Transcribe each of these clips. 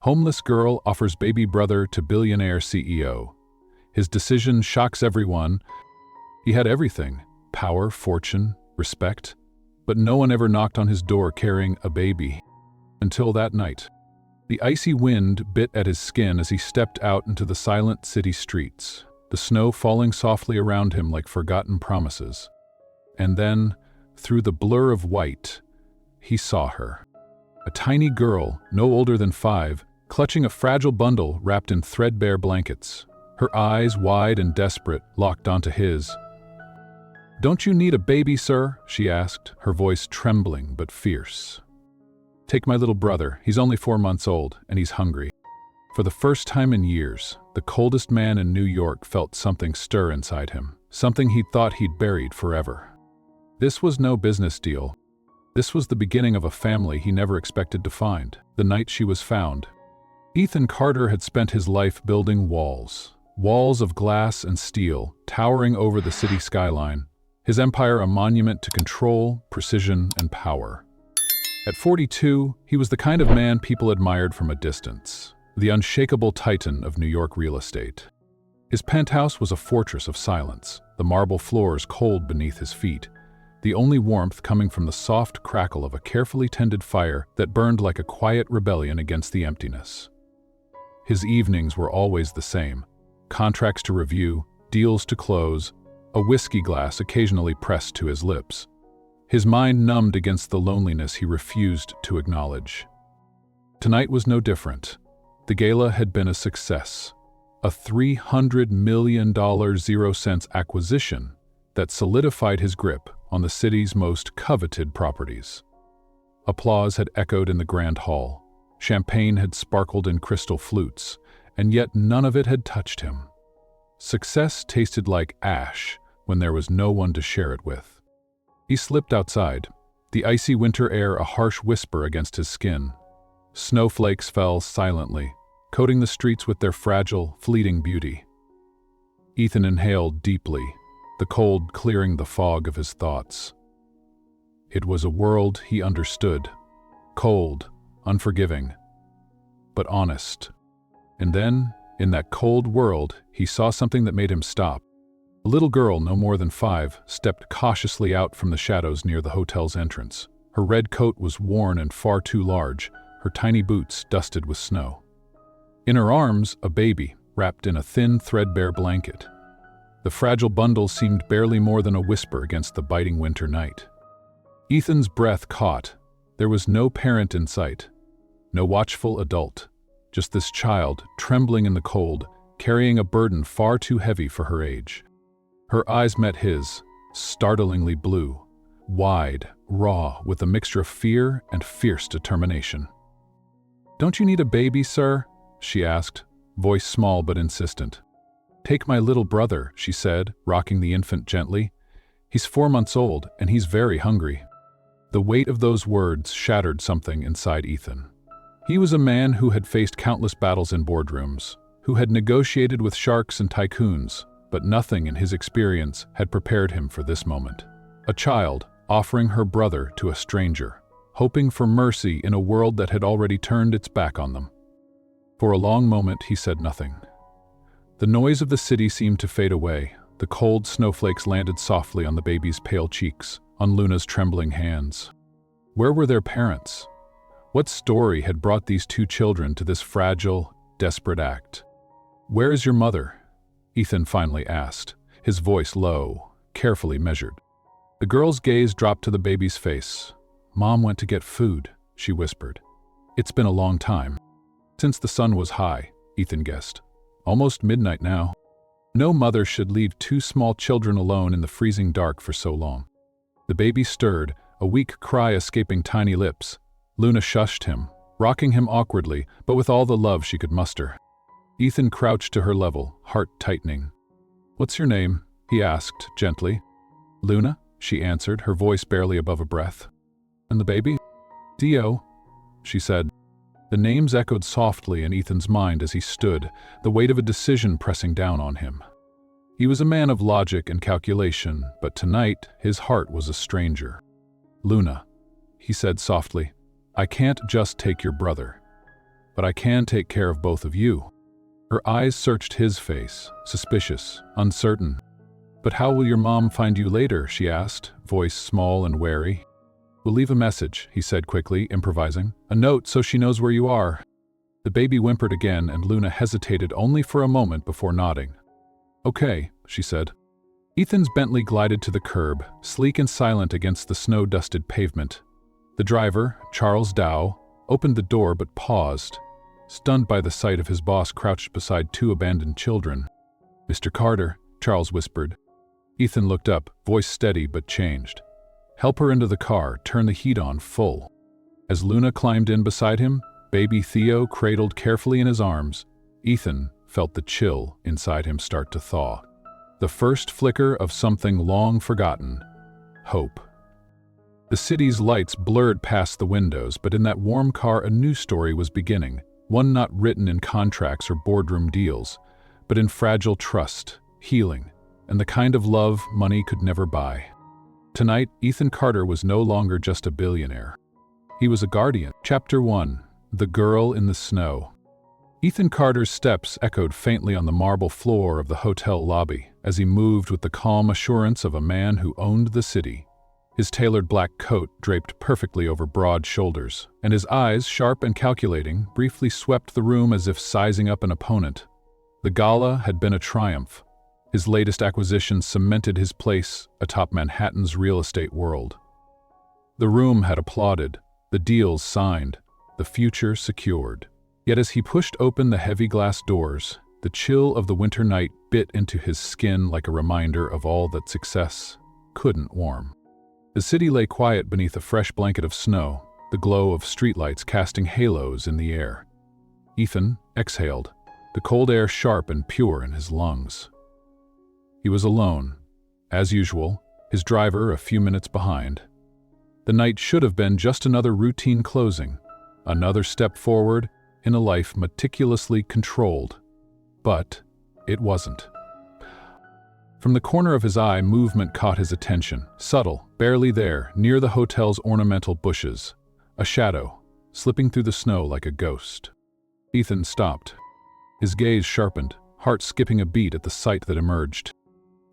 Homeless girl offers baby brother to billionaire CEO. His decision shocks everyone. He had everything: power, fortune, respect. But no one ever knocked on his door carrying a baby. Until that night. The icy wind bit at his skin as he stepped out into the silent city streets, the snow falling softly around him like forgotten promises. And then, through the blur of white, he saw her. A tiny girl, no older than 5, clutching a fragile bundle wrapped in threadbare blankets. Her eyes, wide and desperate, locked onto his. "Don't you need a baby, sir?" she asked, her voice trembling but fierce. "Take my little brother. He's only 4 months old, and he's hungry." For the first time in years, the coldest man in New York felt something stir inside him, something he'd thought he'd buried forever. This was no business deal. This was the beginning of a family he never expected to find, the night she was found. Ethan Carter had spent his life building walls. Walls of glass and steel, towering over the city skyline. His empire a monument to control, precision, and power. At 42, he was the kind of man people admired from a distance, the unshakable titan of New York real estate. His penthouse was a fortress of silence, the marble floors cold beneath his feet, the only warmth coming from the soft crackle of a carefully tended fire that burned like a quiet rebellion against the emptiness. His evenings were always the same: contracts to review, deals to close, a whiskey glass occasionally pressed to his lips. His mind numbed against the loneliness he refused to acknowledge. Tonight was no different. The gala had been a success, a $300 million 0-cent acquisition that solidified his grip on the city's most coveted properties. Applause had echoed in the grand hall. Champagne had sparkled in crystal flutes, and yet none of it had touched him. Success tasted like ash when there was no one to share it with. He slipped outside, the icy winter air a harsh whisper against his skin. Snowflakes fell silently, coating the streets with their fragile, fleeting beauty. Ethan inhaled deeply, the cold clearing the fog of his thoughts. It was a world he understood, cold, unforgiving, but honest. And then, in that cold world, he saw something that made him stop. A little girl, no more than 5, stepped cautiously out from the shadows near the hotel's entrance. Her red coat was worn and far too large, her tiny boots dusted with snow. In her arms, a baby, wrapped in a thin, threadbare blanket. The fragile bundle seemed barely more than a whisper against the biting winter night. Ethan's breath caught. There was no parent in sight, no watchful adult, just this child, trembling in the cold, carrying a burden far too heavy for her age. Her eyes met his, startlingly blue, wide, raw, with a mixture of fear and fierce determination. "Don't you need a baby, sir?" she asked, voice small but insistent. "Take my little brother," she said, rocking the infant gently. "He's 4 months old, and he's very hungry." The weight of those words shattered something inside Ethan. He was a man who had faced countless battles in boardrooms, who had negotiated with sharks and tycoons, but nothing in his experience had prepared him for this moment. A child offering her brother to a stranger, hoping for mercy in a world that had already turned its back on them. For a long moment he said nothing. The noise of the city seemed to fade away. The cold snowflakes landed softly on the baby's pale cheeks, on Luna's trembling hands. Where were their parents? What story had brought these 2 children to this fragile, desperate act? "Where is your mother?" Ethan finally asked, his voice low, carefully measured. The girl's gaze dropped to the baby's face. "Mom went to get food," she whispered. "It's been a long time." Since the sun was high, Ethan guessed. Almost midnight now. No mother should leave 2 small children alone in the freezing dark for so long. The baby stirred, a weak cry escaping tiny lips. Luna shushed him, rocking him awkwardly, but with all the love she could muster. Ethan crouched to her level, heart tightening. "What's your name?" he asked gently. "Luna," she answered, her voice barely above a breath. "And the baby?" "Dio," she said. The names echoed softly in Ethan's mind as he stood, the weight of a decision pressing down on him. He was a man of logic and calculation, but tonight his heart was a stranger. "Luna," he said softly, "I can't just take your brother. but I can take care of both of you." Her eyes searched his face, suspicious, uncertain. "But how will your mom find you later?" she asked, voice small and wary. "We'll leave a message," he said quickly, improvising. "A note so she knows where you are." The baby whimpered again, and Luna hesitated only for a moment before nodding. "Okay," she said. Ethan's Bentley glided to the curb, sleek and silent against the snow-dusted pavement. The driver, Charles Dow, opened the door but paused, stunned by the sight of his boss crouched beside two abandoned children. "Mr. Carter," Charles whispered. Ethan looked up, voice steady but changed. "Help her into the car, turn the heat on full." As Luna climbed in beside him, baby Theo cradled carefully in his arms, Ethan felt the chill inside him start to thaw. The first flicker of something long forgotten: hope. The city's lights blurred past the windows, but in that warm car a new story was beginning, one not written in contracts or boardroom deals, but in fragile trust, healing, and the kind of love money could never buy. Tonight, Ethan Carter was no longer just a billionaire. He was a guardian. Chapter 1: The Girl in the Snow. Ethan Carter's steps echoed faintly on the marble floor of the hotel lobby as he moved with the calm assurance of a man who owned the city. His tailored black coat draped perfectly over broad shoulders, and his eyes, sharp and calculating, briefly swept the room as if sizing up an opponent. The gala had been a triumph. His latest acquisition cemented his place atop Manhattan's real estate world. The room had applauded, the deals signed, the future secured. Yet as he pushed open the heavy glass doors, the chill of the winter night bit into his skin like a reminder of all that success couldn't warm. The city lay quiet beneath a fresh blanket of snow, the glow of streetlights casting halos in the air. Ethan exhaled, the cold air sharp and pure in his lungs. He was alone, as usual, his driver a few minutes behind. The night should have been just another routine closing, another step forward in a life meticulously controlled. But it wasn't. From the corner of his eye, movement caught his attention, subtle, barely there, near the hotel's ornamental bushes. A shadow, slipping through the snow like a ghost. Ethan stopped. His gaze sharpened, heart skipping a beat at the sight that emerged.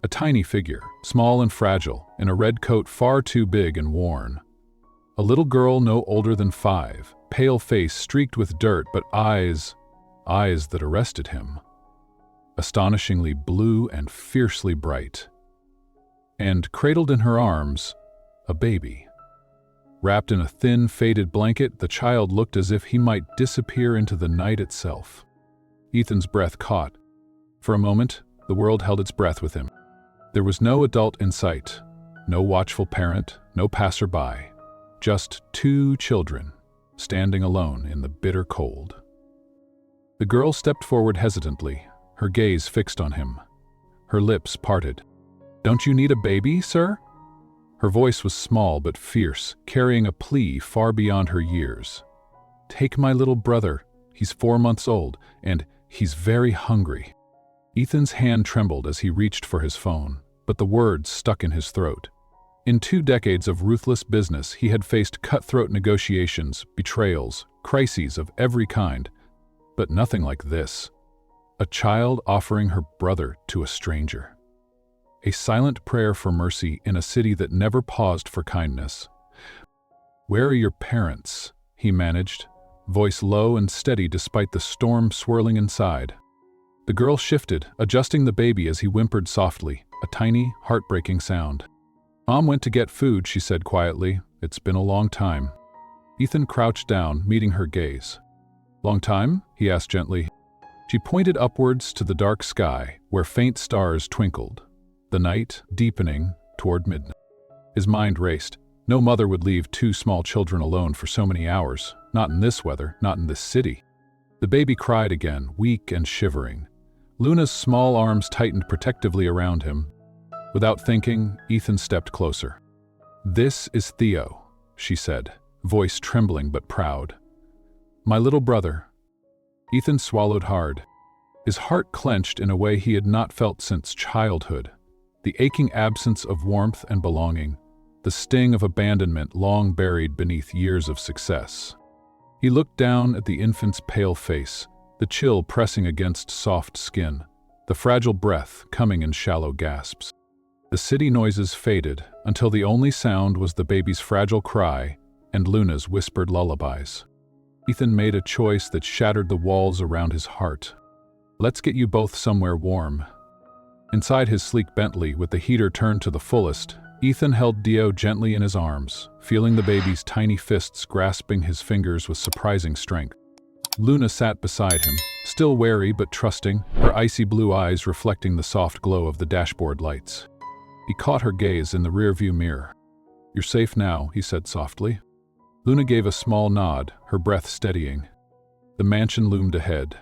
A tiny figure, small and fragile, in a red coat far too big and worn. A little girl no older than 5, pale face streaked with dirt, but eyes that arrested him. Astonishingly blue and fiercely bright. And cradled in her arms, a baby. Wrapped in a thin, faded blanket, the child looked as if he might disappear into the night itself. Ethan's breath caught. For a moment, the world held its breath with him. There was no adult in sight, no watchful parent, no passerby, just 2 children, standing alone in the bitter cold. The girl stepped forward hesitantly, her gaze fixed on him. Her lips parted. "Don't you need a baby, sir?" Her voice was small but fierce, carrying a plea far beyond her years. "Take my little brother. He's 4 months old, and he's very hungry." Ethan's hand trembled as he reached for his phone, but the words stuck in his throat. In 2 decades of ruthless business, he had faced cutthroat negotiations, betrayals, crises of every kind, but nothing like this. A child offering her brother to a stranger. A silent prayer for mercy in a city that never paused for kindness. "Where are your parents?" he managed, voice low and steady despite the storm swirling inside. The girl shifted, adjusting the baby as he whimpered softly, a tiny, heartbreaking sound. "Mom went to get food," she said quietly. "It's been a long time." Ethan crouched down, meeting her gaze. "Long time?" he asked gently. She pointed upwards to the dark sky, where faint stars twinkled, the night deepening toward midnight. His mind raced. No mother would leave 2 small children alone for so many hours, not in this weather, not in this city. The baby cried again, weak and shivering. Luna's small arms tightened protectively around him. Without thinking, Ethan stepped closer. "This is Theo," she said, voice trembling but proud. "My little brother." Ethan swallowed hard. His heart clenched in a way he had not felt since childhood. The aching absence of warmth and belonging, the sting of abandonment long buried beneath years of success. He looked down at the infant's pale face, the chill pressing against soft skin, the fragile breath coming in shallow gasps. The city noises faded until the only sound was the baby's fragile cry and Luna's whispered lullabies. Ethan made a choice that shattered the walls around his heart. "Let's get you both somewhere warm." Inside his sleek Bentley, with the heater turned to the fullest, Ethan held Dio gently in his arms, feeling the baby's tiny fists grasping his fingers with surprising strength. Luna sat beside him, still wary but trusting, her icy blue eyes reflecting the soft glow of the dashboard lights. He caught her gaze in the rearview mirror. "You're safe now," he said softly. Luna gave a small nod, her breath steadying. The mansion loomed ahead,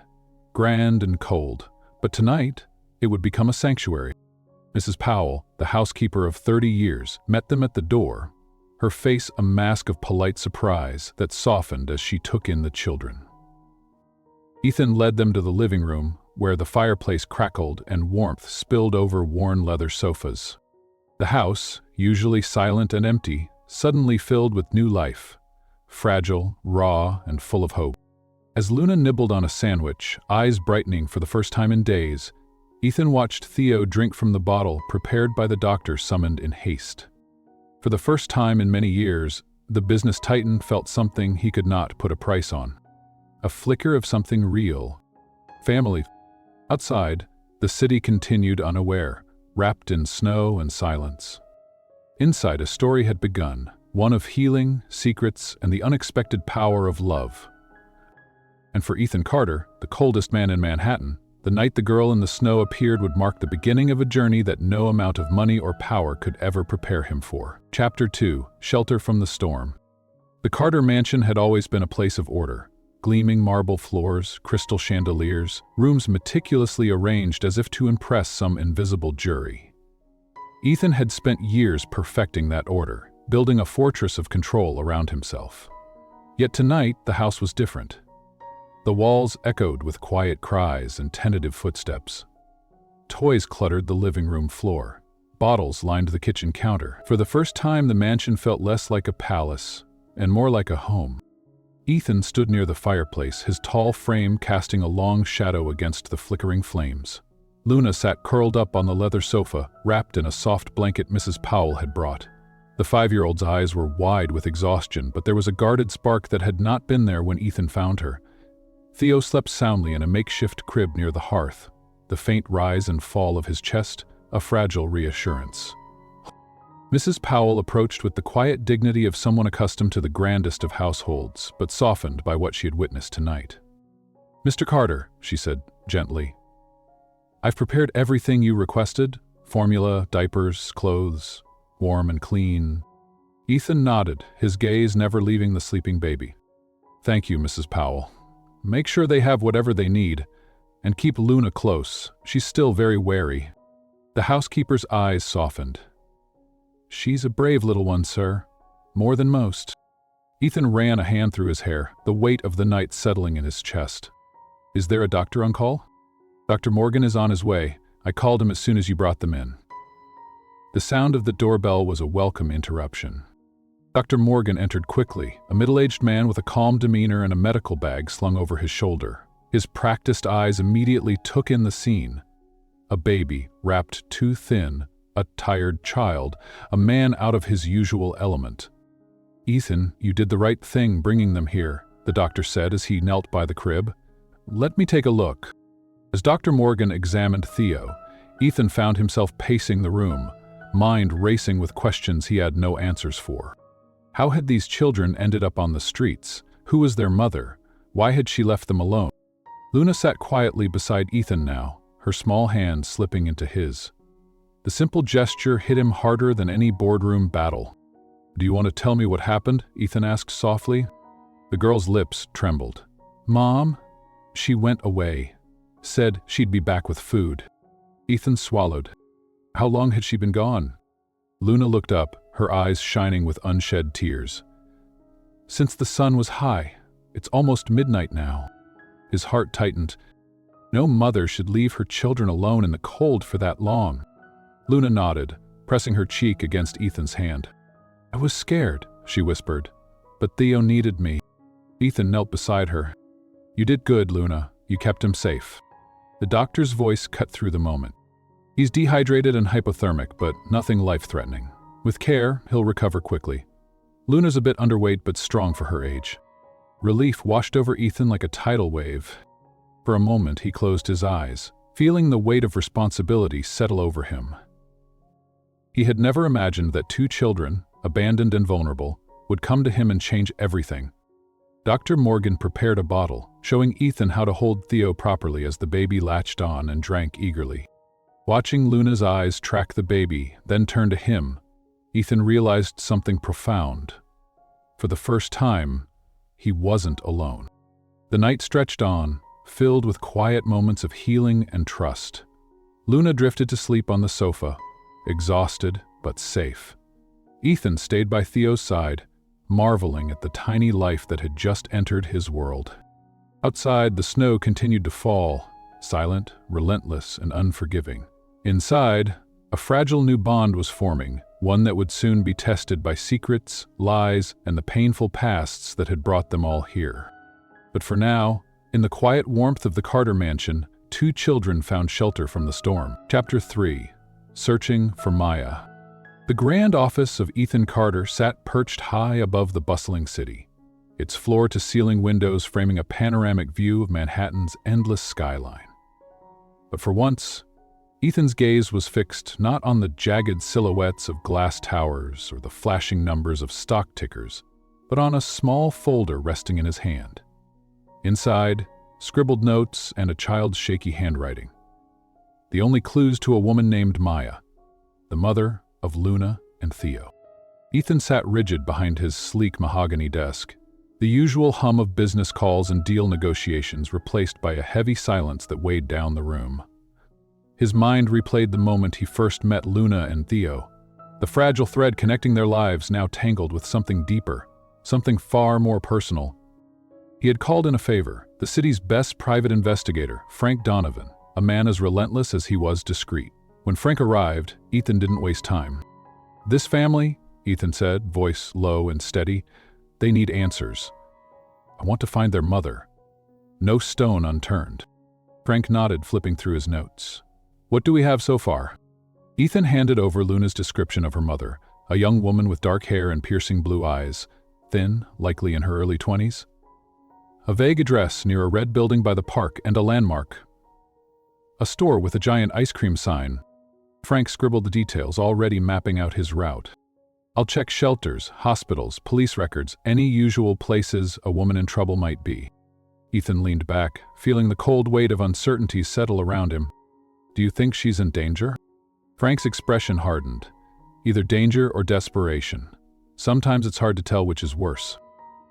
grand and cold, but tonight it would become a sanctuary. Mrs. Powell, the housekeeper of 30 years, met them at the door, her face a mask of polite surprise that softened as she took in the children. Ethan led them to the living room, where the fireplace crackled and warmth spilled over worn leather sofas. The house, usually silent and empty, suddenly filled with new life, fragile, raw, and full of hope. As Luna nibbled on a sandwich, eyes brightening for the first time in days, Ethan watched Theo drink from the bottle prepared by the doctor summoned in haste. For the first time in many years, the business titan felt something he could not put a price on. A flicker of something real. Family. Outside, the city continued unaware, wrapped in snow and silence. Inside, a story had begun, one of healing, secrets, and the unexpected power of love. And for Ethan Carter, the coldest man in Manhattan, the night the girl in the snow appeared would mark the beginning of a journey that no amount of money or power could ever prepare him for. Chapter 2: Shelter from the Storm. The Carter mansion had always been a place of order. Gleaming marble floors, crystal chandeliers, rooms meticulously arranged as if to impress some invisible jury. Ethan had spent years perfecting that order, building a fortress of control around himself. Yet tonight, the house was different. The walls echoed with quiet cries and tentative footsteps. Toys cluttered the living room floor. Bottles lined the kitchen counter. For the first time, the mansion felt less like a palace and more like a home. Ethan stood near the fireplace, his tall frame casting a long shadow against the flickering flames. Luna sat curled up on the leather sofa, wrapped in a soft blanket Mrs. Powell had brought. The 5-year-old's eyes were wide with exhaustion, but there was a guarded spark that had not been there when Ethan found her. Theo slept soundly in a makeshift crib near the hearth, the faint rise and fall of his chest a fragile reassurance. Mrs. Powell approached with the quiet dignity of someone accustomed to the grandest of households, but softened by what she had witnessed tonight. "Mr. Carter," she said gently, "I've prepared everything you requested: formula, diapers, clothes, warm and clean." Ethan nodded, his gaze never leaving the sleeping baby. "Thank you, Mrs. Powell. Make sure they have whatever they need, and keep Luna close. She's still very wary." The housekeeper's eyes softened. "She's a brave little one, sir. More than most." Ethan ran a hand through his hair, the weight of the night settling in his chest. "Is there a doctor on call?" "Dr. Morgan is on his way. I called him as soon as you brought them in." The sound of the doorbell was a welcome interruption. Dr. Morgan entered quickly, a middle-aged man with a calm demeanor and a medical bag slung over his shoulder. His practiced eyes immediately took in the scene. A baby, wrapped too thin, a tired child, a man out of his usual element. "Ethan, you did the right thing bringing them here," the doctor said as he knelt by the crib. "Let me take a look." As Dr. Morgan examined Theo, Ethan found himself pacing the room, mind racing with questions he had no answers for. How had these children ended up on the streets? Who was their mother? Why had she left them alone? Luna sat quietly beside Ethan now, her small hand slipping into his. The simple gesture hit him harder than any boardroom battle. "Do you want to tell me what happened?" Ethan asked softly. The girl's lips trembled. "Mom?" "She went away. Said she'd be back with food." Ethan swallowed. How long had she been gone? Luna looked up, her eyes shining with unshed tears. "Since the sun was high. It's almost midnight now." His heart tightened. No mother should leave her children alone in the cold for that long. Luna nodded, pressing her cheek against Ethan's hand. "I was scared," she whispered, "but Theo needed me." Ethan knelt beside her. "You did good, Luna. You kept him safe." The doctor's voice cut through the moment. "He's dehydrated and hypothermic, but nothing life-threatening. With care, he'll recover quickly. Luna's a bit underweight but strong for her age." Relief washed over Ethan like a tidal wave. For a moment, he closed his eyes, feeling the weight of responsibility settle over him. He had never imagined that 2 children, abandoned and vulnerable, would come to him and change everything. Dr. Morgan prepared a bottle, showing Ethan how to hold Theo properly as the baby latched on and drank eagerly. Watching Luna's eyes track the baby, then turn to him, Ethan realized something profound. For the first time, he wasn't alone. The night stretched on, filled with quiet moments of healing and trust. Luna drifted to sleep on the sofa, exhausted but safe. Ethan stayed by Theo's side, marveling at the tiny life that had just entered his world. Outside, the snow continued to fall, silent, relentless, and unforgiving. Inside, a fragile new bond was forming, one that would soon be tested by secrets, lies, and the painful pasts that had brought them all here. But for now, in the quiet warmth of the Carter mansion, 2 children found shelter from the storm. Chapter 3. Searching for Maya. The grand office of Ethan Carter sat perched high above the bustling city, its floor-to-ceiling windows framing a panoramic view of Manhattan's endless skyline. But for once, Ethan's gaze was fixed not on the jagged silhouettes of glass towers or the flashing numbers of stock tickers, but on a small folder resting in his hand. Inside, scribbled notes and a child's shaky handwriting. The only clues to a woman named Maya, the mother of Luna and Theo. Ethan sat rigid behind his sleek mahogany desk, the usual hum of business calls and deal negotiations replaced by a heavy silence that weighed down the room. His mind replayed the moment he first met Luna and Theo, the fragile thread connecting their lives now tangled with something deeper, something far more personal. He had called in a favor, the city's best private investigator, Frank Donovan, a man as relentless as he was discreet. When Frank arrived, Ethan didn't waste time. "This family," Ethan said, voice low and steady, "they need answers. I want to find their mother. No stone unturned." Frank nodded, flipping through his notes. "What do we have so far?" Ethan handed over Luna's description of her mother, a young woman with dark hair and piercing blue eyes, thin, likely in her early 20s. A vague address near a red building by the park and a landmark. A store with a giant ice cream sign. Frank scribbled the details, already mapping out his route. "I'll check shelters, hospitals, police records, any usual places a woman in trouble might be." Ethan leaned back, feeling the cold weight of uncertainty settle around him. "Do you think she's in danger?" Frank's expression hardened. Either danger or desperation. Sometimes it's hard to tell which is worse.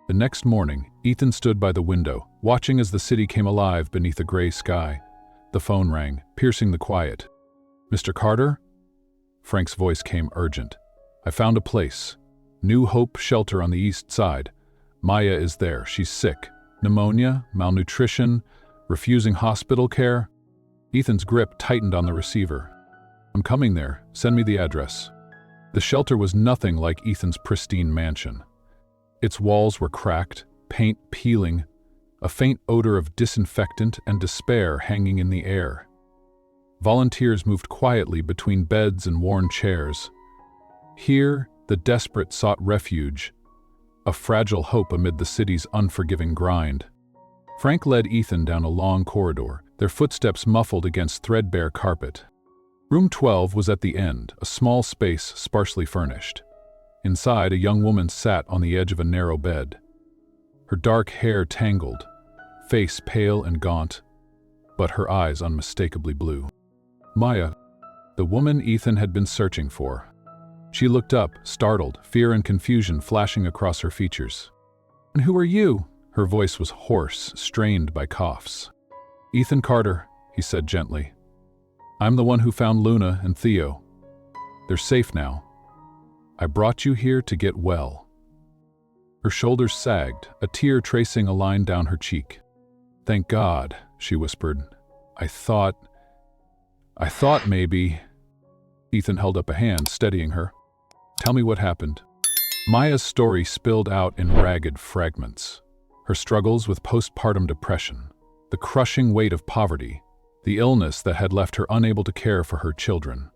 The next morning, Ethan stood by the window, watching as the city came alive beneath a gray sky. The phone rang, piercing the quiet. "Mr. Carter?" Frank's voice came urgent. "I found a place. New Hope Shelter on the east side. Maya is there. She's sick. Pneumonia, malnutrition, refusing hospital care." Ethan's grip tightened on the receiver. "I'm coming there. Send me the address." The shelter was nothing like Ethan's pristine mansion. Its walls were cracked, paint peeling, a faint odor of disinfectant and despair hanging in the air. Volunteers moved quietly between beds and worn chairs. Here, the desperate sought refuge, a fragile hope amid the city's unforgiving grind. Frank led Ethan down a long corridor, their footsteps muffled against threadbare carpet. Room 12 was at the end, a small space sparsely furnished. Inside, a young woman sat on the edge of a narrow bed. Her dark hair tangled, face pale and gaunt, but her eyes unmistakably blue. Maya, the woman Ethan had been searching for. She looked up, startled, fear and confusion flashing across her features. "And who are you?" Her voice was hoarse, strained by coughs. "Ethan Carter," he said gently. "I'm the one who found Luna and Theo. They're safe now. I brought you here to get well." Her shoulders sagged, a tear tracing a line down her cheek. "Thank God," she whispered. I thought maybe..." Ethan held up a hand, steadying her. "Tell me what happened." Maya's story spilled out in ragged fragments. her struggles with postpartum depression, the crushing weight of poverty, the illness that had left her unable to care for her children.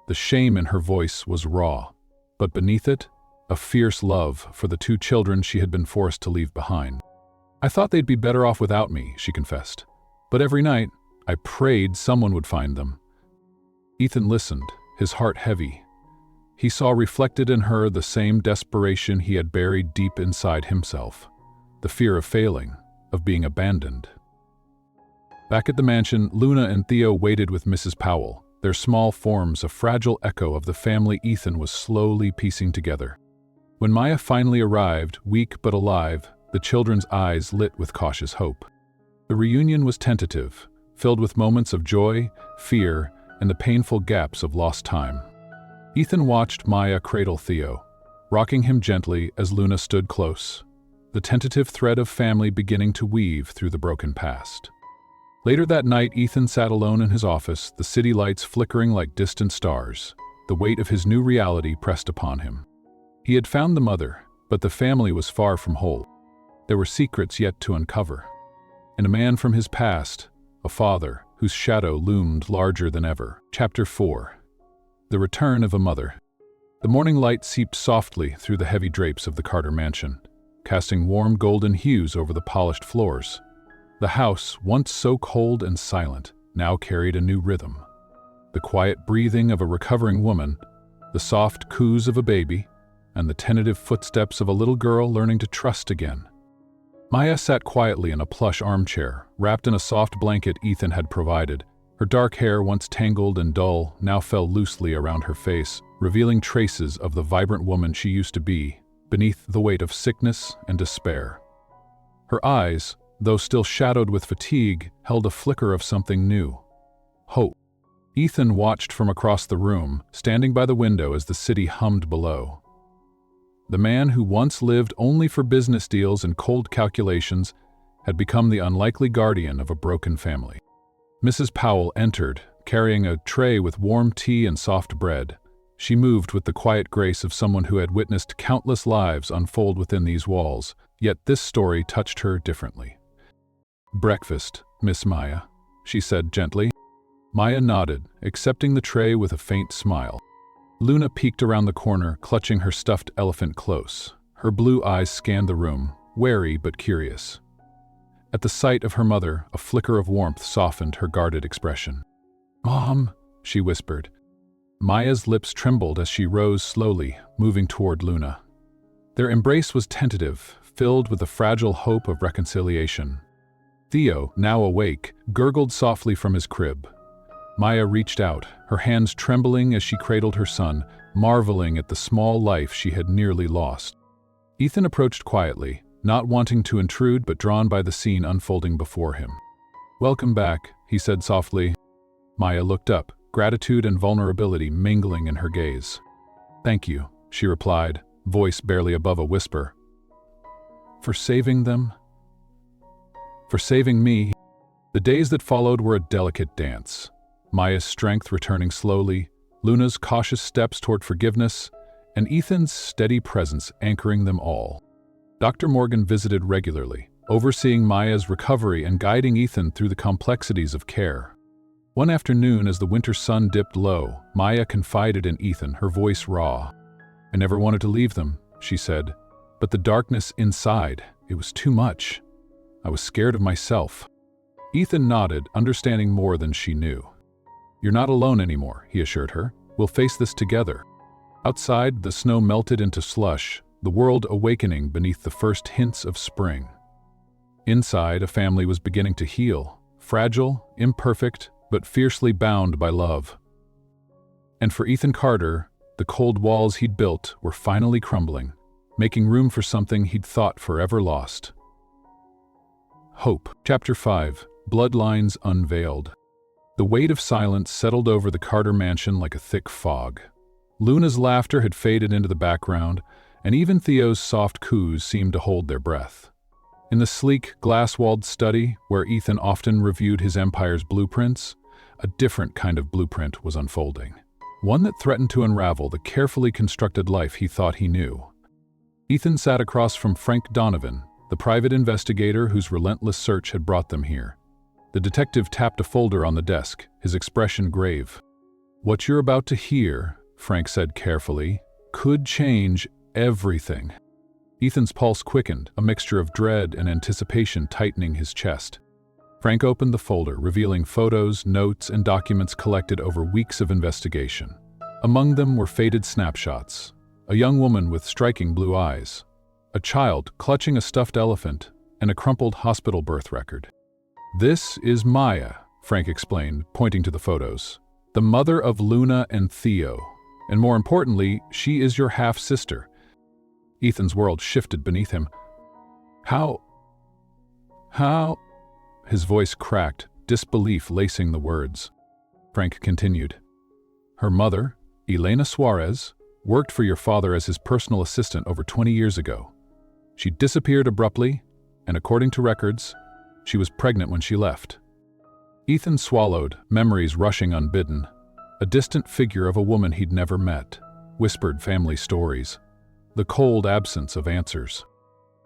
The shame in her voice was raw, but beneath it, a fierce love for the 2 children she had been forced to leave behind. "I thought they'd be better off without me," she confessed. "But every night, I prayed someone would find them." Ethan listened, his heart heavy. He saw reflected in her the same desperation he had buried deep inside himself, the fear of failing, of being abandoned. Back at the mansion, Luna and Theo waited with Mrs. Powell, their small forms a fragile echo of the family Ethan was slowly piecing together. When Maya finally arrived, weak but alive, the children's eyes lit with cautious hope. The reunion was tentative, filled with moments of joy, fear, and the painful gaps of lost time. Ethan watched Maya cradle Theo, rocking him gently as Luna stood close, the tentative thread of family beginning to weave through the broken past. Later that night, Ethan sat alone in his office, the city lights flickering like distant stars, the weight of his new reality pressed upon him. He had found the mother, but the family was far from whole. There were secrets yet to uncover. And a man from his past, a father, whose shadow loomed larger than ever. Chapter 4. The Return of a Mother. The morning light seeped softly through the heavy drapes of the Carter mansion, casting warm golden hues over the polished floors. The house, once so cold and silent, now carried a new rhythm. The quiet breathing of a recovering woman, the soft coos of a baby, and the tentative footsteps of a little girl learning to trust again. Maya sat quietly in a plush armchair, wrapped in a soft blanket Ethan had provided. Her dark hair, once tangled and dull, now fell loosely around her face, revealing traces of the vibrant woman she used to be, beneath the weight of sickness and despair. Her eyes, though still shadowed with fatigue, held a flicker of something new. Hope. Ethan watched from across the room, standing by the window as the city hummed below. The man who once lived only for business deals and cold calculations had become the unlikely guardian of a broken family. Mrs. Powell entered, carrying a tray with warm tea and soft bread. She moved with the quiet grace of someone who had witnessed countless lives unfold within these walls, yet this story touched her differently. "Breakfast, Miss Maya," she said gently. Maya nodded, accepting the tray with a faint smile. Luna peeked around the corner, clutching her stuffed elephant close. Her blue eyes scanned the room, wary but curious. At the sight of her mother, a flicker of warmth softened her guarded expression. "Mom," she whispered. Maya's lips trembled as she rose slowly, moving toward Luna. Their embrace was tentative, filled with the fragile hope of reconciliation. Theo, now awake, gurgled softly from his crib. Maya reached out, her hands trembling as she cradled her son, marveling at the small life she had nearly lost. Ethan approached quietly, not wanting to intrude but drawn by the scene unfolding before him. "Welcome back," he said softly. Maya looked up, gratitude and vulnerability mingling in her gaze. "Thank you," she replied, voice barely above a whisper. "For saving them? For saving me." The days that followed were a delicate dance. Maya's strength returning slowly, Luna's cautious steps toward forgiveness, and Ethan's steady presence anchoring them all. Dr. Morgan visited regularly, overseeing Maya's recovery and guiding Ethan through the complexities of care. One afternoon, as the winter sun dipped low, Maya confided in Ethan, her voice raw. "I never wanted to leave them," she said, "but the darkness inside, it was too much. I was scared of myself." Ethan nodded, understanding more than she knew. "You're not alone anymore," he assured her. "We'll face this together." Outside, the snow melted into slush, the world awakening beneath the first hints of spring. Inside, a family was beginning to heal, fragile, imperfect, but fiercely bound by love. And for Ethan Carter, the cold walls he'd built were finally crumbling, making room for something he'd thought forever lost. Hope. Chapter 5. Bloodlines Unveiled. The weight of silence settled over the Carter mansion like a thick fog. Luna's laughter had faded into the background, and even Theo's soft coos seemed to hold their breath. In the sleek, glass-walled study, where Ethan often reviewed his empire's blueprints, a different kind of blueprint was unfolding. One that threatened to unravel the carefully constructed life he thought he knew. Ethan sat across from Frank Donovan, the private investigator whose relentless search had brought them here. The detective tapped a folder on the desk, his expression grave. "What you're about to hear," Frank said carefully, "could change everything." Ethan's pulse quickened, a mixture of dread and anticipation tightening his chest. Frank opened the folder, revealing photos, notes, and documents collected over weeks of investigation. Among them were faded snapshots, a young woman with striking blue eyes, a child clutching a stuffed elephant, and a crumpled hospital birth record. "This is Maya," Frank explained, pointing to the photos. "The mother of Luna and Theo. And more importantly, she is your half-sister." Ethan's world shifted beneath him. How? His voice cracked, disbelief lacing the words. Frank continued. "Her mother, Elena Suarez, worked for your father as his personal assistant over 20 years ago. She disappeared abruptly, and according to records, she was pregnant when she left." Ethan swallowed, memories rushing unbidden. A distant figure of a woman he'd never met, whispered family stories. The cold absence of answers.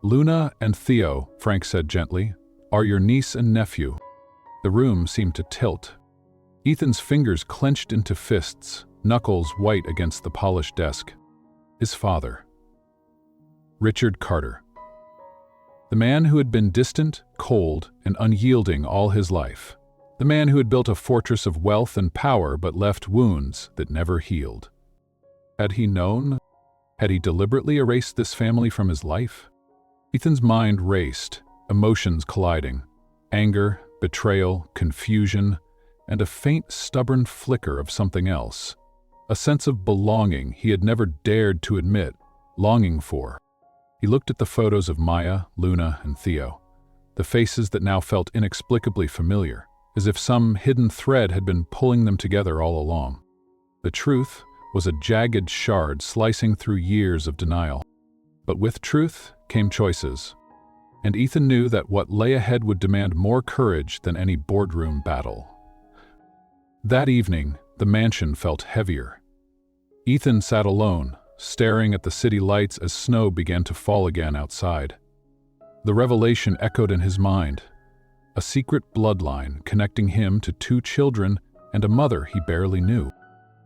"Luna and Theo," Frank said gently, "are your niece and nephew." The room seemed to tilt. Ethan's fingers clenched into fists, knuckles white against the polished desk. His father. Richard Carter. The man who had been distant, cold, and unyielding all his life. The man who had built a fortress of wealth and power but left wounds that never healed. Had he known? Had he deliberately erased this family from his life? Ethan's mind raced, emotions colliding. Anger, betrayal, confusion, and a faint, stubborn flicker of something else. A sense of belonging he had never dared to admit, longing for. He looked at the photos of Maya, Luna, and Theo. The faces that now felt inexplicably familiar, as if some hidden thread had been pulling them together all along. The truth was a jagged shard slicing through years of denial. But with truth came choices. And Ethan knew that what lay ahead would demand more courage than any boardroom battle. That evening, the mansion felt heavier. Ethan sat alone, staring at the city lights as snow began to fall again outside. The revelation echoed in his mind. A secret bloodline connecting him to 2 children and a mother he barely knew.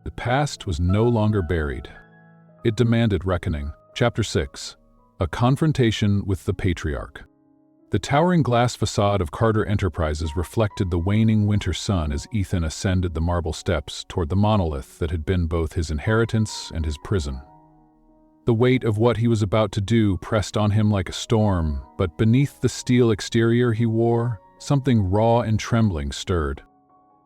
The past was no longer buried. It demanded reckoning. Chapter 6. A Confrontation with the Patriarch. The towering glass facade of Carter Enterprises reflected the waning winter sun as Ethan ascended the marble steps toward the monolith that had been both his inheritance and his prison. The weight of what he was about to do pressed on him like a storm, but beneath the steel exterior he wore, something raw and trembling stirred.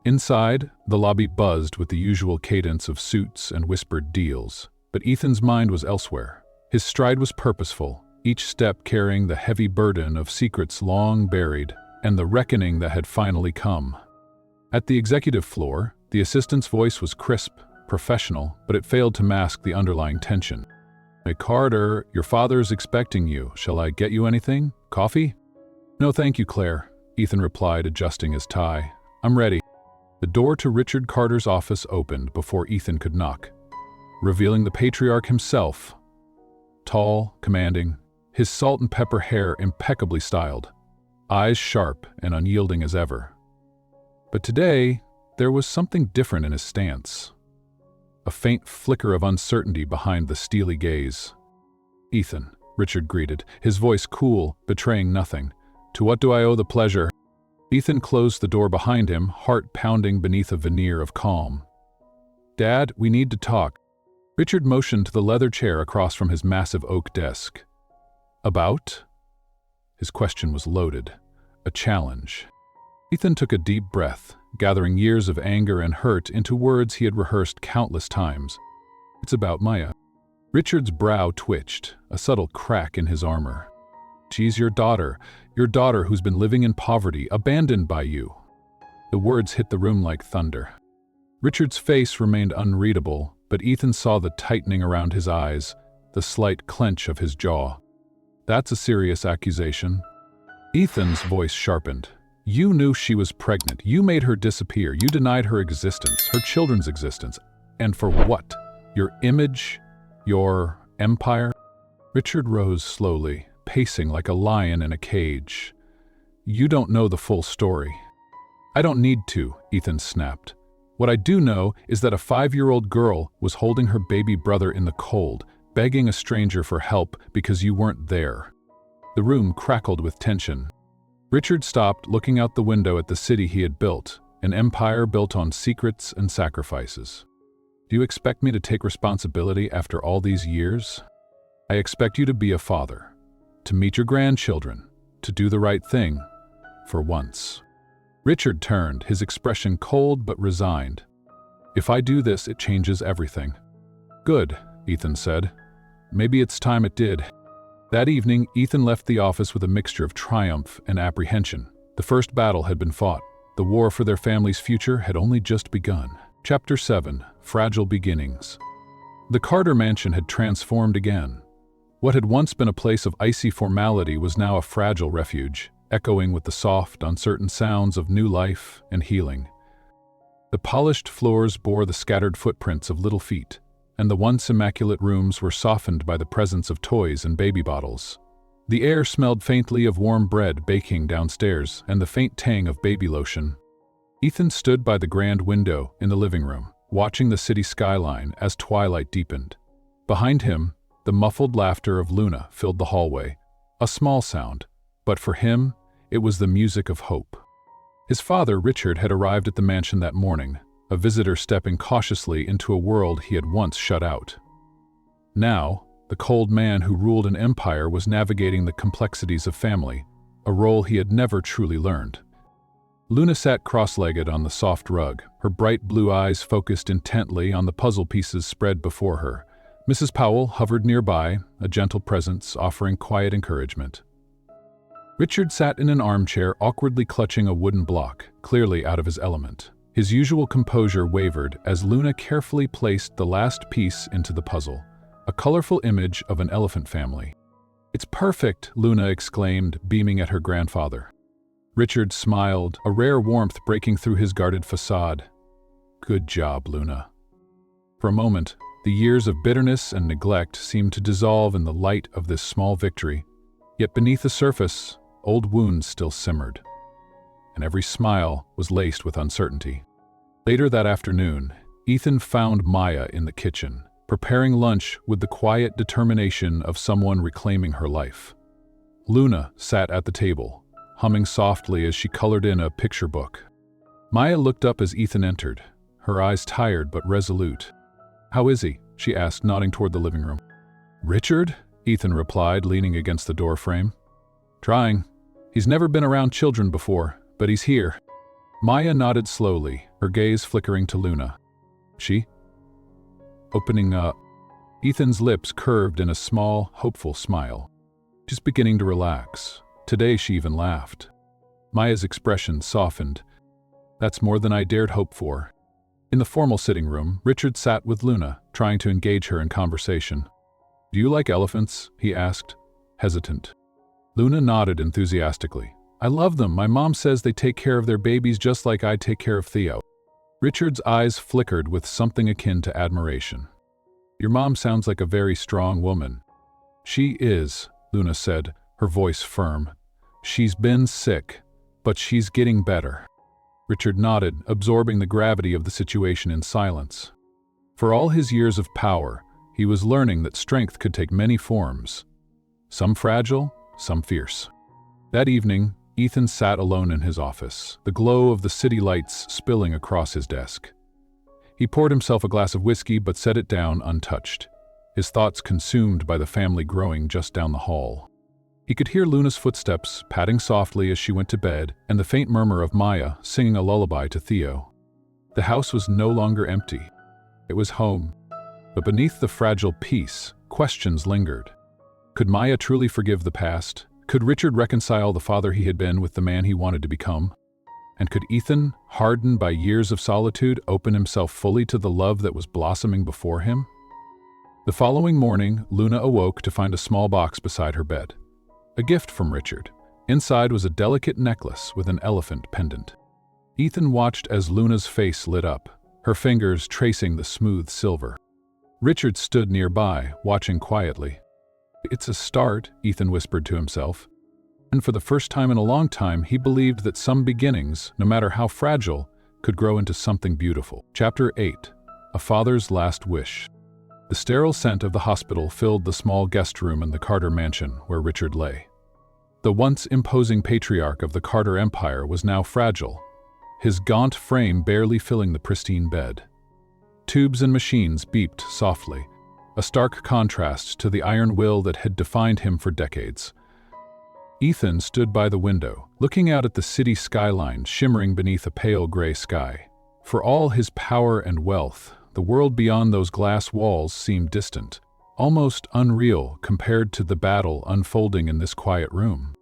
Inside, the lobby buzzed with the usual cadence of suits and whispered deals, but Ethan's mind was elsewhere. His stride was purposeful, each step carrying the heavy burden of secrets long buried and the reckoning that had finally come. At the executive floor, the assistant's voice was crisp, professional, but it failed to mask the underlying tension. "Hey Carter, your father is expecting you. Shall I get you anything? Coffee?" "No thank you, Claire," Ethan replied, adjusting his tie. "I'm ready." The door to Richard Carter's office opened before Ethan could knock, revealing the patriarch himself. Tall, commanding, his salt and pepper hair impeccably styled, eyes sharp and unyielding as ever. But today, there was something different in his stance. A faint flicker of uncertainty behind the steely gaze. "Ethan," Richard greeted, his voice cool, betraying nothing. "To what do I owe the pleasure?" Ethan closed the door behind him, heart pounding beneath a veneer of calm. "Dad, we need to talk." Richard motioned to the leather chair across from his massive oak desk. "About?" His question was loaded, a challenge. Ethan took a deep breath, gathering years of anger and hurt into words he had rehearsed countless times. "It's about Maya." Richard's brow twitched, a subtle crack in his armor. "She's your daughter who's been living in poverty, abandoned by you." The words hit the room like thunder. Richard's face remained unreadable, but Ethan saw the tightening around his eyes, the slight clench of his jaw. "That's a serious accusation." Ethan's voice sharpened. "You knew she was pregnant. You made her disappear. You denied her existence, her children's existence. And for what? Your image? Your empire?" Richard rose slowly, pacing like a lion in a cage. "You don't know the full story." "I don't need to," Ethan snapped. "What I do know is that a 5-year-old girl was holding her baby brother in the cold, begging a stranger for help because you weren't there." The room crackled with tension. Richard stopped, looking out the window at the city he had built, an empire built on secrets and sacrifices. "Do you expect me to take responsibility after all these years?" "I expect you to be a father, to meet your grandchildren, to do the right thing, for once." Richard turned, his expression cold but resigned. "If I do this, it changes everything." "Good," Ethan said. "Maybe it's time it did." That evening, Ethan left the office with a mixture of triumph and apprehension. The first battle had been fought. The war for their family's future had only just begun. Chapter 7: Fragile Beginnings. The Carter mansion had transformed again. What had once been a place of icy formality was now a fragile refuge, echoing with the soft, uncertain sounds of new life and healing. The polished floors bore the scattered footprints of little feet, and the once immaculate rooms were softened by the presence of toys and baby bottles. The air smelled faintly of warm bread baking downstairs and the faint tang of baby lotion. Ethan stood by the grand window in the living room, watching the city skyline as twilight deepened. Behind him, the muffled laughter of Luna filled the hallway, a small sound, but for him, it was the music of hope. His father, Richard, had arrived at the mansion that morning, a visitor stepping cautiously into a world he had once shut out. Now, the cold man who ruled an empire was navigating the complexities of family, a role he had never truly learned. Luna sat cross-legged on the soft rug, her bright blue eyes focused intently on the puzzle pieces spread before her. Mrs. Powell hovered nearby, a gentle presence offering quiet encouragement. Richard sat in an armchair, awkwardly clutching a wooden block, clearly out of his element. His usual composure wavered as Luna carefully placed the last piece into the puzzle, a colorful image of an elephant family. "It's perfect," Luna exclaimed, beaming at her grandfather. Richard smiled, a rare warmth breaking through his guarded facade. "Good job, Luna." For a moment, the years of bitterness and neglect seemed to dissolve in the light of this small victory, yet beneath the surface, old wounds still simmered, and every smile was laced with uncertainty. Later that afternoon, Ethan found Maya in the kitchen, preparing lunch with the quiet determination of someone reclaiming her life. Luna sat at the table, humming softly as she colored in a picture book. Maya looked up as Ethan entered, her eyes tired but resolute. "How is he?" she asked, nodding toward the living room. "Richard?" Ethan replied, leaning against the doorframe. "Trying. He's never been around children before, but he's here." Maya nodded slowly, her gaze flickering to Luna. "She?" Opening up, Ethan's lips curved in a small, hopeful smile. "She's beginning to relax. Today she even laughed." Maya's expression softened. "That's more than I dared hope for." In the formal sitting room, Richard sat with Luna, trying to engage her in conversation. "Do you like elephants?" he asked, hesitant. Luna nodded enthusiastically. "I love them. My mom says they take care of their babies just like I take care of Theo." Richard's eyes flickered with something akin to admiration. "Your mom sounds like a very strong woman." "She is," Luna said, her voice firm. "She's been sick, but she's getting better." Richard nodded, absorbing the gravity of the situation in silence. For all his years of power, he was learning that strength could take many forms. Some fragile, some fierce. That evening, Ethan sat alone in his office, the glow of the city lights spilling across his desk. He poured himself a glass of whiskey but set it down untouched, his thoughts consumed by the family growing just down the hall. He could hear Luna's footsteps padding softly as she went to bed and the faint murmur of Maya singing a lullaby to Theo. The house was no longer empty. It was home. But beneath the fragile peace, questions lingered. Could Maya truly forgive the past? Could Richard reconcile the father he had been with the man he wanted to become? And could Ethan, hardened by years of solitude, open himself fully to the love that was blossoming before him? The following morning, Luna awoke to find a small box beside her bed. A gift from Richard. Inside was a delicate necklace with an elephant pendant. Ethan watched as Luna's face lit up, her fingers tracing the smooth silver. Richard stood nearby, watching quietly. It's a start, Ethan whispered to himself. And for the first time in a long time, he believed that some beginnings, no matter how fragile, could grow into something beautiful. Chapter 8. A Father's Last Wish. The sterile scent of the hospital filled the small guest room in the Carter mansion where Richard lay. The once imposing patriarch of the Carter Empire was now fragile, his gaunt frame barely filling the pristine bed. Tubes and machines beeped softly, a stark contrast to the iron will that had defined him for decades. Ethan stood by the window, looking out at the city skyline shimmering beneath a pale gray sky. For all his power and wealth, the world beyond those glass walls seemed distant, almost unreal compared to the battle unfolding in this quiet room.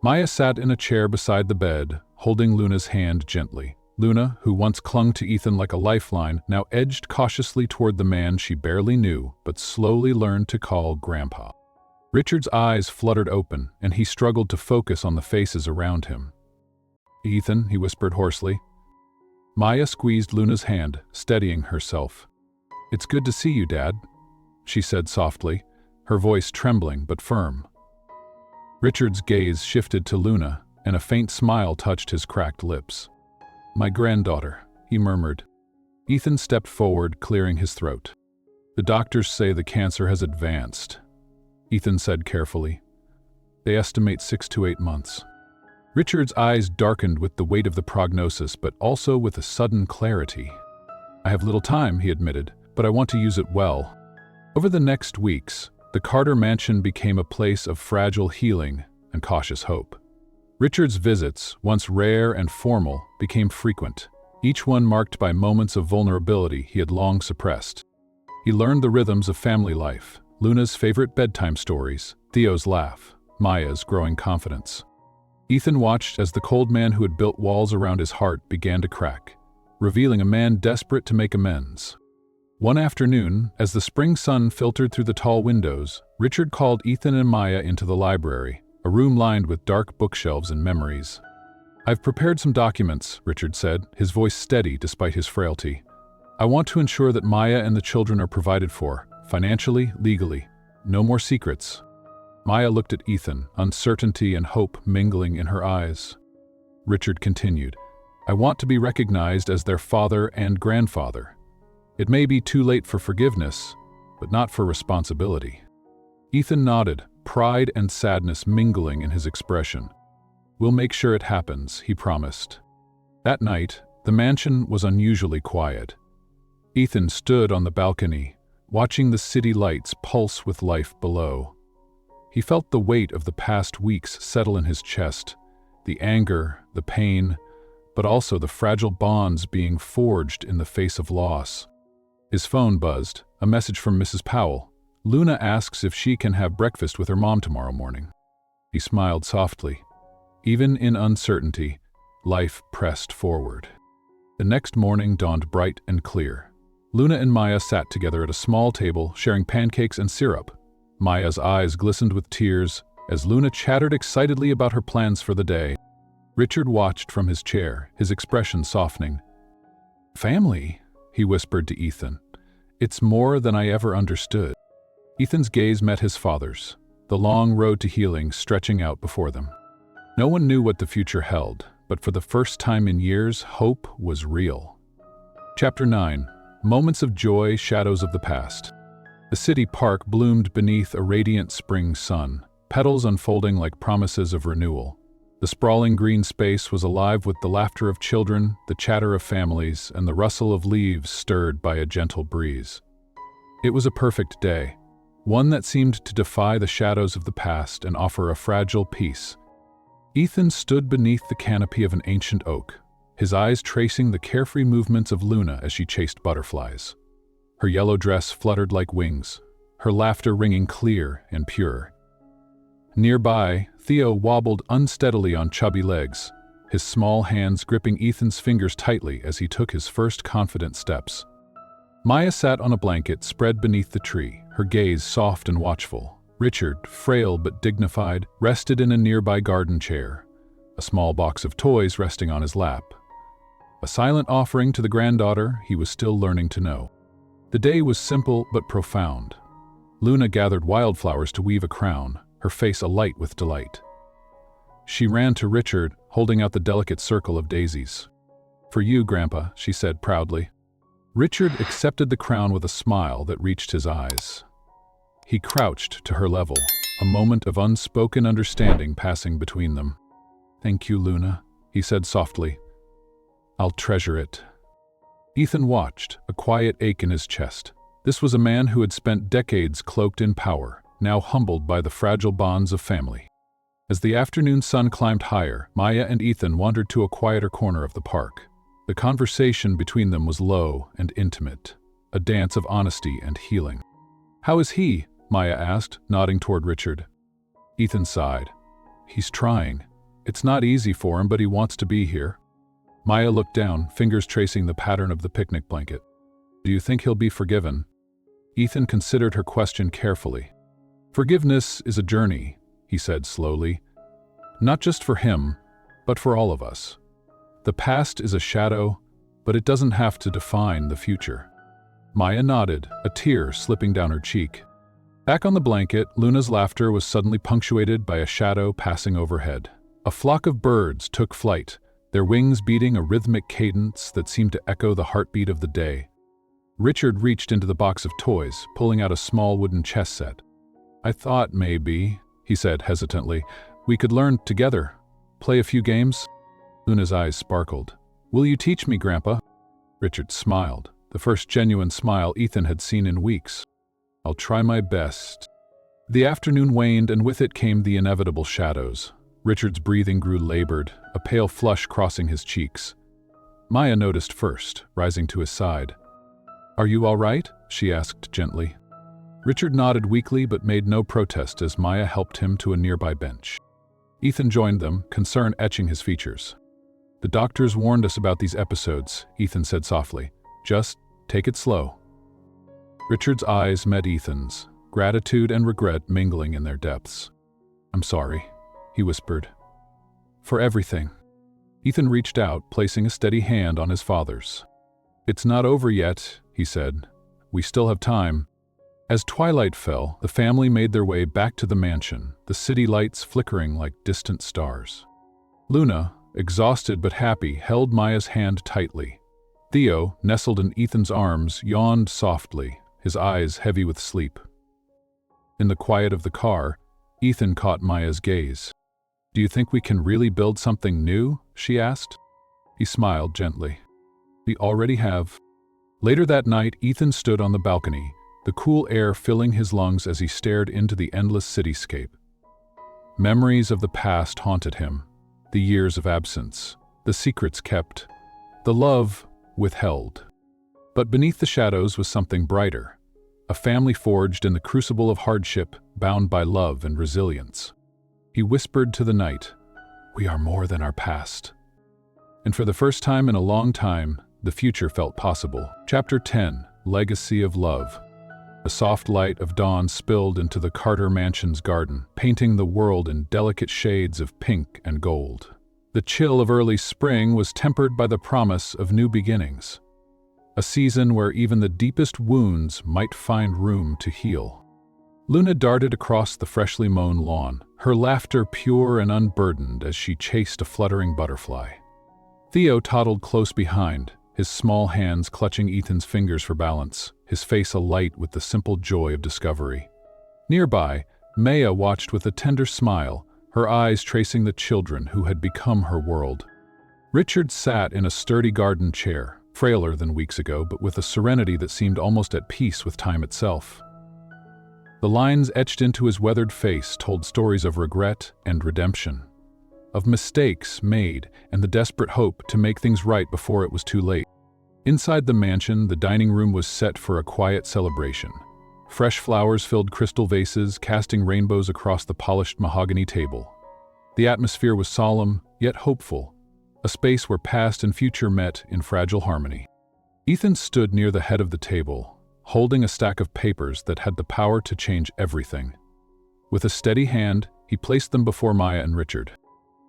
Maya sat in a chair beside the bed, holding Luna's hand gently. Luna, who once clung to Ethan like a lifeline, now edged cautiously toward the man she barely knew, but slowly learned to call Grandpa. Richard's eyes fluttered open, and he struggled to focus on the faces around him. "Ethan," he whispered hoarsely. Maya squeezed Luna's hand, steadying herself. "It's good to see you, Dad," she said softly, her voice trembling but firm. Richard's gaze shifted to Luna, and a faint smile touched his cracked lips. "My granddaughter," he murmured. Ethan stepped forward, clearing his throat. "The doctors say the cancer has advanced," Ethan said carefully. "They estimate 6 to 8 months. Richard's eyes darkened with the weight of the prognosis, but also with a sudden clarity. "I have little time," he admitted, "but I want to use it well." Over the next weeks, the Carter mansion became a place of fragile healing and cautious hope. Richard's visits, once rare and formal, became frequent, each one marked by moments of vulnerability he had long suppressed. He learned the rhythms of family life, Luna's favorite bedtime stories, Theo's laugh, Maya's growing confidence. Ethan watched as the cold man who had built walls around his heart began to crack, revealing a man desperate to make amends. One afternoon, as the spring sun filtered through the tall windows, Richard called Ethan and Maya into the library, a room lined with dark bookshelves and memories. "I've prepared some documents," Richard said, his voice steady despite his frailty. "I want to ensure that Maya and the children are provided for, financially, legally. No more secrets." Maya looked at Ethan, uncertainty and hope mingling in her eyes. Richard continued, "I want to be recognized as their father and grandfather. It may be too late for forgiveness, but not for responsibility." Ethan nodded, pride and sadness mingling in his expression. "We'll make sure it happens," he promised. That night, the mansion was unusually quiet. Ethan stood on the balcony, watching the city lights pulse with life below. He felt the weight of the past weeks settle in his chest, the anger, the pain, but also the fragile bonds being forged in the face of loss. His phone buzzed, a message from Mrs. Powell. "Luna asks if she can have breakfast with her mom tomorrow morning." He smiled softly. Even in uncertainty, life pressed forward. The next morning dawned bright and clear. Luna and Maya sat together at a small table, sharing pancakes and syrup. Maya's eyes glistened with tears as Luna chattered excitedly about her plans for the day. Richard watched from his chair, his expression softening. "Family," he whispered to Ethan. "It's more than I ever understood." Ethan's gaze met his father's, the long road to healing stretching out before them. No one knew what the future held, but for the first time in years, hope was real. Chapter 9. Moments of Joy, Shadows of the Past. The city park bloomed beneath a radiant spring sun, petals unfolding like promises of renewal. The sprawling green space was alive with the laughter of children, the chatter of families, and the rustle of leaves stirred by a gentle breeze. It was a perfect day, one that seemed to defy the shadows of the past and offer a fragile peace. Ethan stood beneath the canopy of an ancient oak, his eyes tracing the carefree movements of Luna as she chased butterflies. Her yellow dress fluttered like wings, her laughter ringing clear and pure. Nearby, Theo wobbled unsteadily on chubby legs, his small hands gripping Ethan's fingers tightly as he took his first confident steps. Maya sat on a blanket spread beneath the tree, her gaze soft and watchful. Richard, frail but dignified, rested in a nearby garden chair, a small box of toys resting on his lap. A silent offering to the granddaughter he was still learning to know. The day was simple but profound. Luna gathered wildflowers to weave a crown, her face alight with delight. She ran to Richard, holding out the delicate circle of daisies. "For you, Grandpa," she said proudly. Richard accepted the crown with a smile that reached his eyes. He crouched to her level, a moment of unspoken understanding passing between them. "Thank you, Luna," he said softly. "I'll treasure it." Ethan watched, a quiet ache in his chest. This was a man who had spent decades cloaked in power, now humbled by the fragile bonds of family. As the afternoon sun climbed higher, Maya and Ethan wandered to a quieter corner of the park. The conversation between them was low and intimate, a dance of honesty and healing. "How is he?" Maya asked, nodding toward Richard. Ethan sighed. "He's trying. It's not easy for him, but he wants to be here." Maya looked down, fingers tracing the pattern of the picnic blanket. "Do you think he'll be forgiven?" Ethan considered her question carefully. "Forgiveness is a journey," he said slowly. "Not just for him, but for all of us. The past is a shadow, but it doesn't have to define the future." Maya nodded, a tear slipping down her cheek. Back on the blanket, Luna's laughter was suddenly punctuated by a shadow passing overhead. A flock of birds took flight, their wings beating a rhythmic cadence that seemed to echo the heartbeat of the day. Richard reached into the box of toys, pulling out a small wooden chess set. "I thought maybe," he said hesitantly, "we could learn together. Play a few games?" Luna's eyes sparkled. "Will you teach me, Grandpa?" Richard smiled, the first genuine smile Ethan had seen in weeks. "I'll try my best." The afternoon waned, and with it came the inevitable shadows. Richard's breathing grew labored, a pale flush crossing his cheeks. Maya noticed first, rising to his side. "Are you all right?" she asked gently. Richard nodded weakly but made no protest as Maya helped him to a nearby bench. Ethan joined them, concern etching his features. "The doctors warned us about these episodes," Ethan said softly. "Just take it slow." Richard's eyes met Ethan's, gratitude and regret mingling in their depths. "I'm sorry," he whispered. "For everything." Ethan reached out, placing a steady hand on his father's. "It's not over yet," he said. "We still have time." As twilight fell, the family made their way back to the mansion, the city lights flickering like distant stars. Luna, exhausted but happy, held Maya's hand tightly. Theo, nestled in Ethan's arms, yawned softly, his eyes heavy with sleep. In the quiet of the car, Ethan caught Maya's gaze. "Do you think we can really build something new?" she asked. He smiled gently. "We already have." Later that night, Ethan stood on the balcony, the cool air filling his lungs as he stared into the endless cityscape. Memories of the past haunted him, the years of absence, the secrets kept, the love withheld. But beneath the shadows was something brighter, a family forged in the crucible of hardship, bound by love and resilience. He whispered to the night, "We are more than our past." And for the first time in a long time, the future felt possible. Chapter 10, Legacy of Love. A soft light of dawn spilled into the Carter Mansion's garden, painting the world in delicate shades of pink and gold. The chill of early spring was tempered by the promise of new beginnings, a season where even the deepest wounds might find room to heal. Luna darted across the freshly mown lawn, her laughter pure and unburdened as she chased a fluttering butterfly. Theo toddled close behind, his small hands clutching Ethan's fingers for balance, his face alight with the simple joy of discovery. Nearby, Maya watched with a tender smile, her eyes tracing the children who had become her world. Richard sat in a sturdy garden chair, frailer than weeks ago, but with a serenity that seemed almost at peace with time itself. The lines etched into his weathered face told stories of regret and redemption, of mistakes made and the desperate hope to make things right before it was too late. Inside the mansion, the dining room was set for a quiet celebration. Fresh flowers filled crystal vases, casting rainbows across the polished mahogany table. The atmosphere was solemn, yet hopeful, a space where past and future met in fragile harmony. Ethan stood near the head of the table, holding a stack of papers that had the power to change everything. With a steady hand, he placed them before Maya and Richard.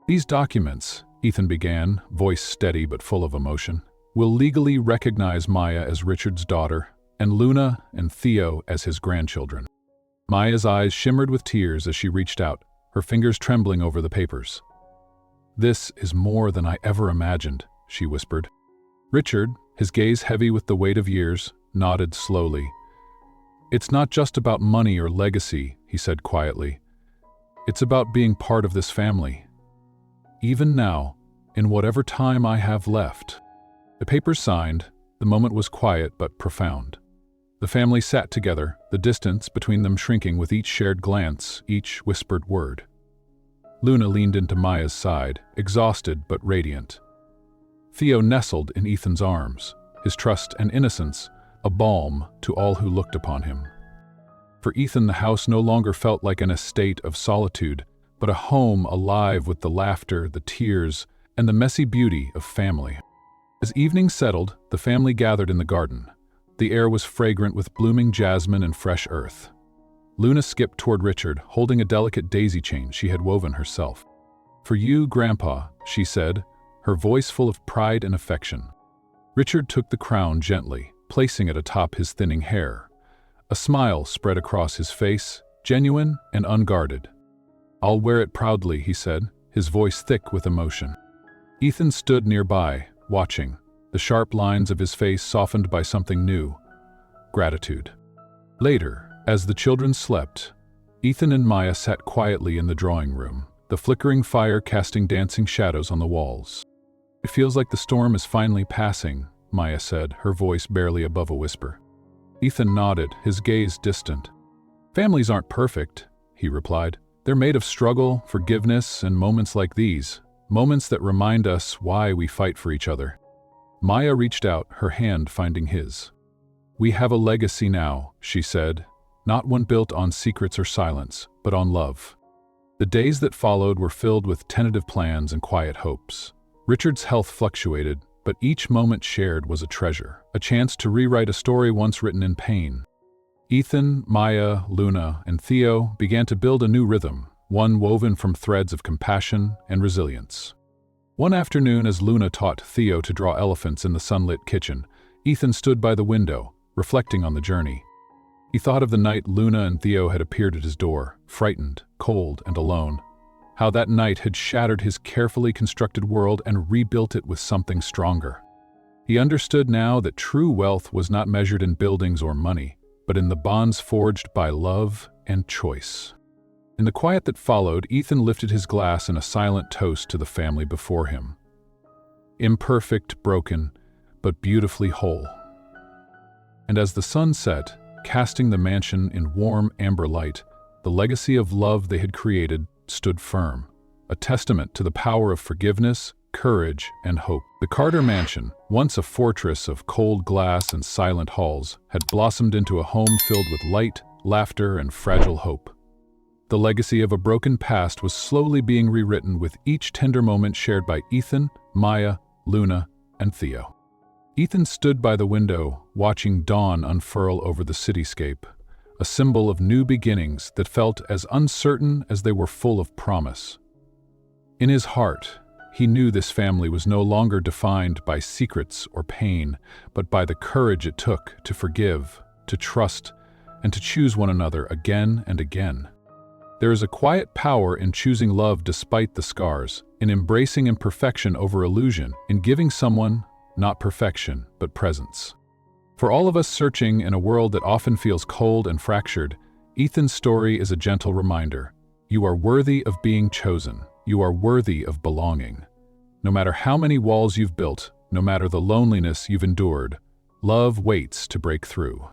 "These documents," Ethan began, voice steady but full of emotion, "will legally recognize Maya as Richard's daughter and Luna and Theo as his grandchildren. Maya's eyes shimmered with tears as she reached out, her fingers trembling over the papers. "This is more than I ever imagined," she whispered. Richard, his gaze heavy with the weight of years, nodded slowly. "It's not just about money or legacy," he said quietly. "It's about being part of this family. Even now, in whatever time I have left." The papers signed, the moment was quiet but profound. The family sat together, the distance between them shrinking with each shared glance, each whispered word. Luna leaned into Maya's side, exhausted but radiant. Theo nestled in Ethan's arms, his trust and innocence a balm to all who looked upon him. For Ethan, the house no longer felt like an estate of solitude, but a home alive with the laughter, the tears, and the messy beauty of family. As evening settled, the family gathered in the garden. The air was fragrant with blooming jasmine and fresh earth. Luna skipped toward Richard, holding a delicate daisy chain she had woven herself. "For you, Grandpa," she said, her voice full of pride and affection. Richard took the crown gently, placing it atop his thinning hair. A smile spread across his face, genuine and unguarded. "I'll wear it proudly," he said, his voice thick with emotion. Ethan stood nearby, watching, the sharp lines of his face softened by something new: gratitude. Later, as the children slept, Ethan and Maya sat quietly in the drawing room, the flickering fire casting dancing shadows on the walls. "It feels like the storm is finally passing," Maya said, her voice barely above a whisper. Ethan nodded, his gaze distant. "Families aren't perfect," he replied. "They're made of struggle, forgiveness, and moments like these, moments that remind us why we fight for each other." Maya reached out, her hand finding his. "We have a legacy now," she said, not one built on secrets or silence, but on love. The days that followed were filled with tentative plans and quiet hopes. Richard's health fluctuated, but each moment shared was a treasure, a chance to rewrite a story once written in pain. Ethan, Maya, Luna, and Theo began to build a new rhythm, one woven from threads of compassion and resilience. One afternoon, as Luna taught Theo to draw elephants in the sunlit kitchen, Ethan stood by the window, reflecting on the journey. He thought of the night Luna and Theo had appeared at his door, frightened, cold, and alone. How that night had shattered his carefully constructed world and rebuilt it with something stronger. He understood now that true wealth was not measured in buildings or money, but in the bonds forged by love and choice. In the quiet that followed, Ethan lifted his glass in a silent toast to the family before him. Imperfect, broken, but beautifully whole. And as the sun set, casting the mansion in warm amber light, the legacy of love they had created stood firm, a testament to the power of forgiveness, courage, and hope. The Carter mansion, once a fortress of cold glass and silent halls, had blossomed into a home filled with light, laughter, and fragile hope. The legacy of a broken past was slowly being rewritten with each tender moment shared by Ethan, Maya, Luna, and Theo. Ethan stood by the window, watching dawn unfurl over the cityscape, a symbol of new beginnings that felt as uncertain as they were full of promise. In his heart, he knew this family was no longer defined by secrets or pain, but by the courage it took to forgive, to trust, and to choose one another again and again. There is a quiet power in choosing love despite the scars, in embracing imperfection over illusion, in giving someone, not perfection, but presence. For all of us searching in a world that often feels cold and fractured, Ethan's story is a gentle reminder. You are worthy of being chosen. You are worthy of belonging. No matter how many walls you've built, no matter the loneliness you've endured, love waits to break through.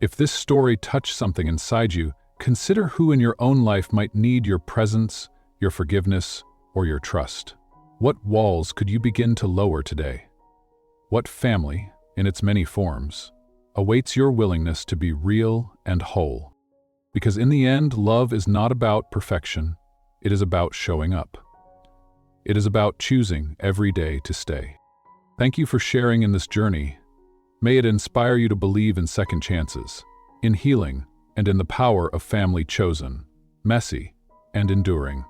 If this story touched something inside you, consider who in your own life might need your presence, your forgiveness, or your trust. What walls could you begin to lower today? What family, in its many forms, awaits your willingness to be real and whole? Because in the end, love is not about perfection, it is about showing up. It is about choosing every day to stay. Thank you for sharing in this journey. May it inspire you to believe in second chances, in healing, and in the power of family chosen, messy, and enduring.